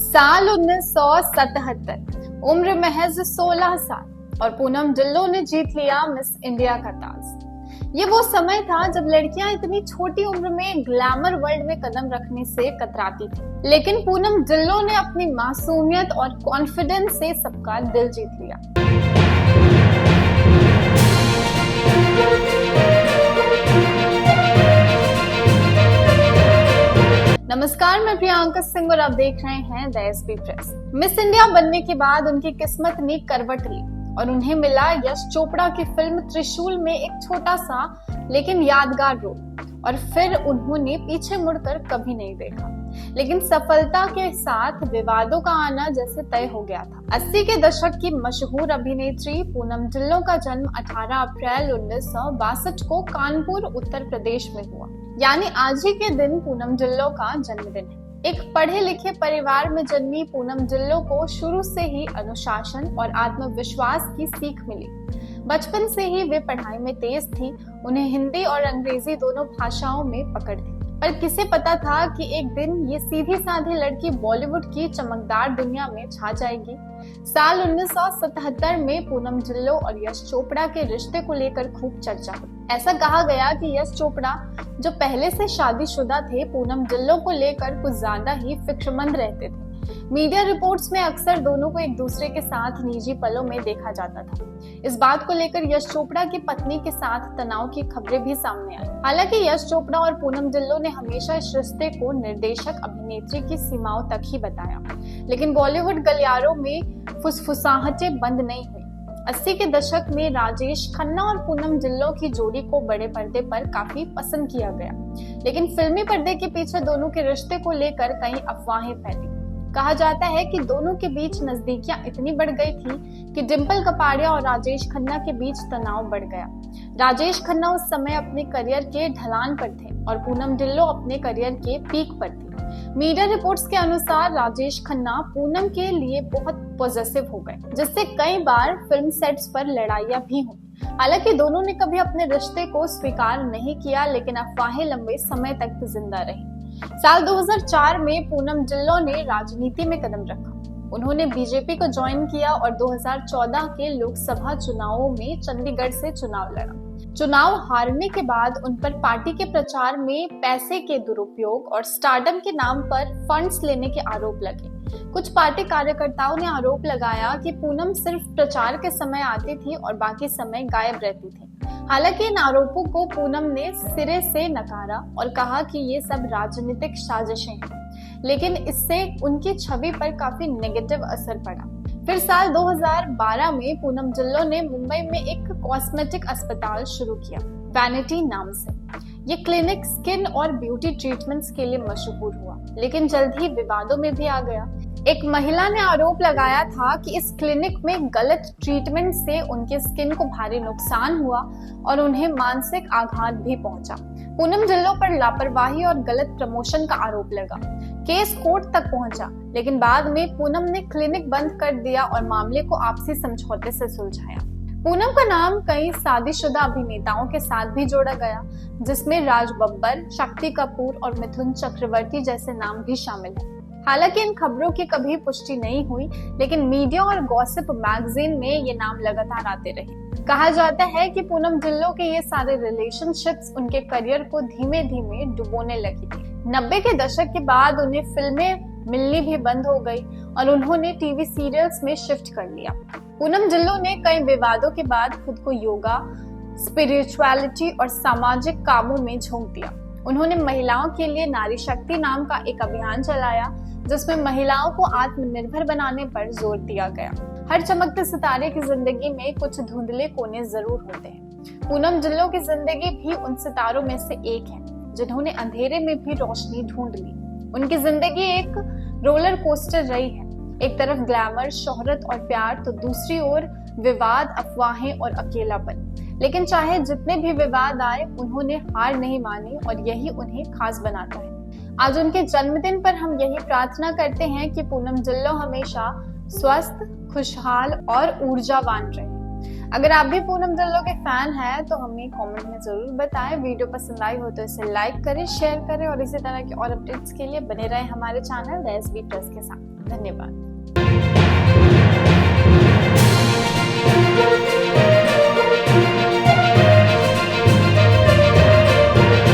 साल 1977, उम्र महज 16 साल और पूनम ढिल्लों ने जीत लिया मिस इंडिया का ताज। ये वो समय था जब लड़कियां इतनी छोटी उम्र में ग्लैमर वर्ल्ड में कदम रखने से कतराती थी, लेकिन पूनम ढिल्लों ने अपनी मासूमियत और कॉन्फिडेंस से सबका दिल जीत लिया। नमस्कार, मैं प्रियंका सिंह और आप देख रहे हैं the SP press. Miss India बनने के बाद उनकी किस्मत ने करवट ली और उन्हें मिला यश चोपड़ा की फिल्म त्रिशूल में एक छोटा सा लेकिन यादगार रोल, और फिर उन्होंने पीछे मुड़कर कभी नहीं देखा। लेकिन सफलता के साथ विवादों का आना जैसे तय हो गया था। 80 के दशक की मशहूर अभिनेत्री पूनम ढिल्लों का जन्म 18 अप्रैल 1962 को कानपुर, उत्तर प्रदेश में हुआ। यानी आज ही के दिन पूनम ढिल्लों का जन्मदिन है। एक पढ़े लिखे परिवार में जन्मी पूनम ढिल्लों को शुरू से ही अनुशासन और आत्मविश्वास की सीख मिली। बचपन से ही वे पढ़ाई में तेज थी। उन्हें हिंदी और अंग्रेजी दोनों भाषाओं में पकड़ थी, पर किसे पता था कि एक दिन ये सीधी साधी लड़की बॉलीवुड की चमकदार दुनिया में छा जाएगी। साल 1977 में पूनम ढिल्लों और यश चोपड़ा के रिश्ते को लेकर खूब चर्चा हुई। ऐसा कहा गया कि यश चोपड़ा, जो पहले से शादीशुदा थे, पूनम ढिल्लों को लेकर कुछ ज्यादा ही फिक्रमंद रहते थे। मीडिया रिपोर्ट्स में अक्सर दोनों को एक दूसरे के साथ निजी पलों में देखा जाता था। इस बात को लेकर यश चोपड़ा की पत्नी के साथ तनाव की खबरें भी सामने आई। हालांकि यश चोपड़ा और पूनम ढिल्लों ने हमेशा इस रिश्ते को निर्देशक अभिनेत्री की सीमाओं तक ही बताया, लेकिन बॉलीवुड गलियारों में फुसफुसाहटें बंद नहीं हुई। 80 के दशक में राजेश खन्ना और पूनम ढिल्लों की जोड़ी को बड़े पर्दे पर काफी पसंद किया गया, लेकिन फिल्मी पर्दे के पीछे दोनों के रिश्ते को लेकर कई अफवाहें फैली। कहा जाता है कि दोनों के बीच नजदीकियां इतनी बढ़ गई थी कि डिम्पल कपाड़िया और राजेश खन्ना के बीच तनाव बढ़ गया। राजेश खन्ना उस समय अपने करियर के ढलान पर थे और पूनम ढिल्लों अपने करियर के पीक पर थी। मीडिया रिपोर्ट्स के अनुसार राजेश खन्ना पूनम के लिए बहुत पॉजिटिव हो गए, जिससे कई बार फिल्म सेट्स पर लड़ाइयां भी हुई। हालांकि दोनों ने कभी अपने रिश्ते को स्वीकार नहीं किया, लेकिन अफवाहें लंबे समय तक जिंदा रही। साल 2004 में पूनम ढिल्लों ने राजनीति में कदम रखा। उन्होंने बीजेपी को ज्वाइन किया और 2014 के लोकसभा चुनावों में चंडीगढ़ से चुनाव लड़ा। चुनाव हारने के बाद उन पर पार्टी के प्रचार में पैसे के दुरुपयोग और स्टारडम के नाम पर फंड्स लेने के आरोप लगे। कुछ पार्टी कार्यकर्ताओं ने आरोप लगाया कि पूनम सिर्फ प्रचार के समय आती थी और बाकी समय गायब रहती थी। हालांकि इन आरोपों को पूनम ने सिरे से नकारा और कहा कि ये सब राजनीतिक साजिशें हैं, लेकिन इससे उनकी छवि पर काफी नेगेटिव असर पड़ा। फिर साल 2012 में पूनम ढिल्लों ने मुंबई में एक कॉस्मेटिक अस्पताल शुरू किया, वैनिटी नाम से। ये क्लिनिक स्किन और ब्यूटी ट्रीटमेंट्स के लिए मशहूर हुआ, लेकिन जल्द ही विवादों में भी आ गया। एक महिला ने आरोप लगाया था कि इस क्लिनिक में गलत ट्रीटमेंट से उनके स्किन को भारी नुकसान हुआ और उन्हें मानसिक आघात भी पहुंचा। पूनम ढिल्लों पर लापरवाही और गलत प्रमोशन का आरोप लगा। केस कोर्ट तक पहुंचा, लेकिन बाद में पूनम ने क्लिनिक बंद कर दिया और मामले को आपसी समझौते से सुलझाया। पूनम का नाम कई शादीशुदा अभिनेताओं के साथ भी जोड़ा गया, जिसमें राज बब्बर, शक्ति कपूर और मिथुन चक्रवर्ती जैसे नाम भी शामिल हैं। हालांकि इन खबरों की कभी पुष्टि नहीं हुई, लेकिन मीडिया और गॉसिप मैगजीन में ये नाम लगातार आते रहे। कहा जाता है कि पूनम ढिल्लों के ये सारे रिलेशनशिप्स उनके करियर को धीमे धीमे डुबोने लगी थी। 90 के दशक के बाद उन्हें फिल्में मिलनी भी बंद हो गई और उन्होंने टीवी सीरियल्स में शिफ्ट कर लिया। पूनम ढिल्लों ने कई विवादों के बाद खुद को योगा, स्पिरिचुअलिटी और सामाजिक कामों में झोंक दिया। उन्होंने महिलाओं के लिए नारी शक्ति नाम का एक अभियान चलाया, जिसमें महिलाओं को आत्मनिर्भर बनाने पर जोर दिया गया। हर चमकते सितारे की जिंदगी में कुछ धुंधले कोने जरूर होते हैं। पूनम ढिल्लों की जिंदगी भी उन सितारों में से एक है, जिन्होंने अंधेरे में भी रोशनी ढूंढ ली। उनकी जिंदगी एक रोलर कोस्टर रही है। एक तरफ ग्लैमर, शोहरत और प्यार, तो दूसरी ओर विवाद, अफवाहें और अकेलापन। लेकिन चाहे जितने भी विवाद आए, उन्होंने हार नहीं मानी और यही उन्हें खास बनाता है। आज उनके जन्मदिन पर हम यही प्रार्थना करते हैं कि पूनम ढिल्लों हमेशा स्वस्थ, खुशहाल और ऊर्जावान रहे। अगर आप भी पूनम ढिल्लों के फैन हैं तो हमें कमेंट में जरूर बताएं। वीडियो पसंद आई हो तो इसे लाइक करें, शेयर करें और इसी तरह के और अपडेट्स के लिए बने रहें हमारे चैनल द एसबी प्रेस के साथ। धन्यवाद।